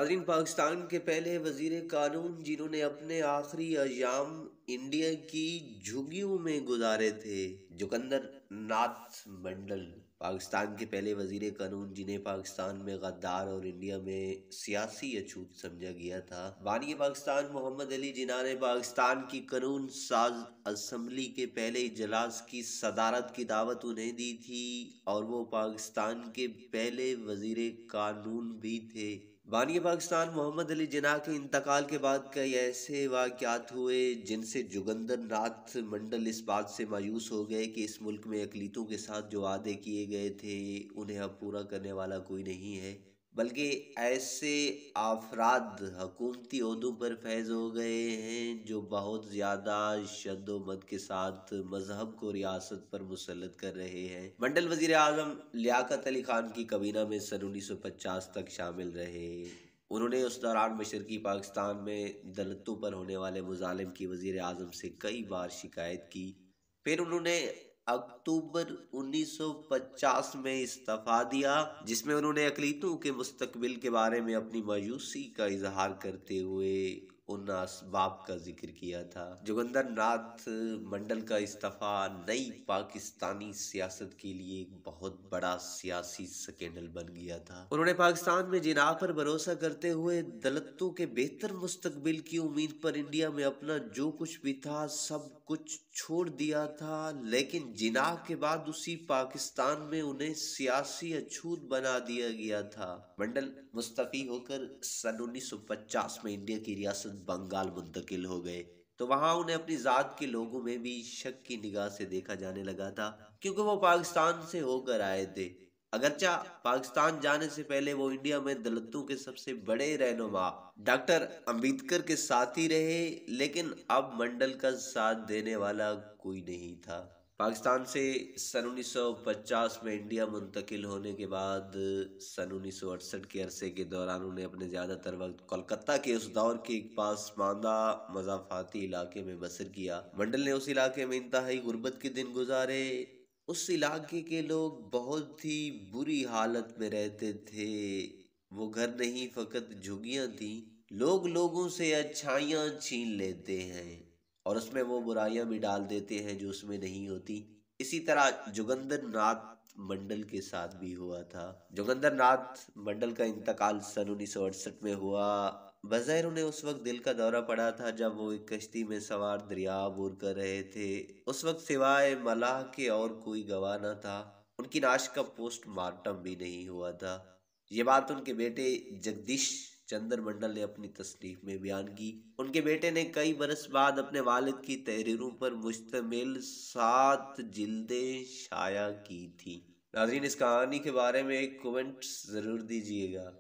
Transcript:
नाज़रीन, पाकिस्तान के पहले वज़ीर क़ानून जिन्होंने अपने आखिरी अय्याम इंडिया की झुग्गियों में गुजारे थे, जोगिंदर नाथ मंडल। पाकिस्तान के पहले वज़ीर क़ानून जिन्हें पाकिस्तान में गद्दार और इंडिया में सियासी अछूत समझा गया था। बानी पाकिस्तान मोहम्मद अली जिन्ना ने पाकिस्तान की कानून साज असम्बली के पहले इजलास की सदारत की दावत उन्हें दी थी और वो पाकिस्तान के पहले वज़ीर क़ानून भी थे। बानी पाकिस्तान मोहम्मद अली जिन्ना के इंतकाल के बाद कई ऐसे वाक़यात हुए जिनसे जोगिंदर नाथ मंडल इस बात से मायूस हो गए कि इस मुल्क में अक़लीतों के साथ जो वादे किए गए थे उन्हें अब पूरा करने वाला कोई नहीं है, बल्कि ऐसे अफराद हुकूमती ओहदों पर फैज़ हो गए हैं जो बहुत ज़्यादा शद्दोमत के साथ मजहब को रियासत पर मुसल्लत कर रहे हैं। मंडल वज़ीर आज़म लियाकत अली खान की कबीना में सन 1950 तक शामिल रहे। उन्होंने उस दौरान मशरकी पाकिस्तान में दलितों पर होने वाले मुजालिम की वज़ीर आज़म से कई बार शिकायत की। फिर उन्होंने अक्टूबर 1950 में इस्तीफ़ा दिया, जिसमें उन्होंने अक़लीतों के मुस्तकबिल के बारे में अपनी मायूसी का इजहार करते हुए उन असबाब का जिक्र किया था। जोगिंदर नाथ मंडल का इस्तीफ़ा नई पाकिस्तानी सियासत के लिए एक बहुत बड़ा सियासी स्कैंडल बन गया था। उन्होंने पाकिस्तान में जिन्ना पर भरोसा करते हुए दलितों के बेहतर मुस्तकबिल की उम्मीद पर इंडिया में अपना जो कुछ भी था सब कुछ छोड़ दिया था, लेकिन जिन्ना के बाद उसी पाकिस्तान में उन्हें सियासी अछूत बना दिया गया था। मंडल मुस्तफ़ी होकर सन 1950 में इंडिया की रियासत बंगाल मुंतकिल हो गए, तो वहां उन्हें अपनी जात के लोगों में भी शक की निगाह से देखा जाने लगा था, क्योंकि वो पाकिस्तान से होकर आए थे। अगरचा पाकिस्तान जाने से पहले वो इंडिया में दलितों के सबसे बड़े रहनुमा डॉक्टर अंबेडकर के साथ ही रहे, लेकिन अब मंडल का साथ देने वाला कोई नहीं था। पाकिस्तान से सन 1950 में इंडिया मुंतकिल होने के बाद सन 1968 के अरसे के दौरान उन्हें अपने ज़्यादातर वक्त कोलकाता के उस दौर के एक पासमानदा मज़ाफ़ाती इलाके में बसर किया। मंडल ने उस इलाके में इंतहाई गुर्बत के दिन गुजारे। उस इलाके के लोग बहुत ही बुरी हालत में रहते थे। वो घर नहीं फ़कत झुग्गियाँ थीं। लोग लोगों से अच्छाइयाँ छीन लेते हैं और उसमें वो बुराइयां भी डाल देते हैं जो उसमें नहीं होती। इसी तरह जोगिंदर नाथ मंडल के साथ भी हुआ था। जोगिंदर नाथ मंडल का इंतकाल सन 1968 में हुआ। बज़ाहिर उन्हें उस वक्त दिल का दौरा पड़ा था जब वो एक कश्ती में सवार दरिया अबूर कर रहे थे। उस वक्त सिवाय मलाह के और कोई गवाह न था। उनकी लाश का पोस्टमार्टम भी नहीं हुआ था। ये बात उनके बेटे जगदीश चंद्र मंडल ने अपनी तसनीफ में बयान की। उनके बेटे ने कई बरस बाद अपने वालिद की तहरीरों पर मुश्तमिल 7 जिल्दें शाया की थी। नाज़रीन, इस कहानी के बारे में एक कमेंट ज़रूर दीजिएगा।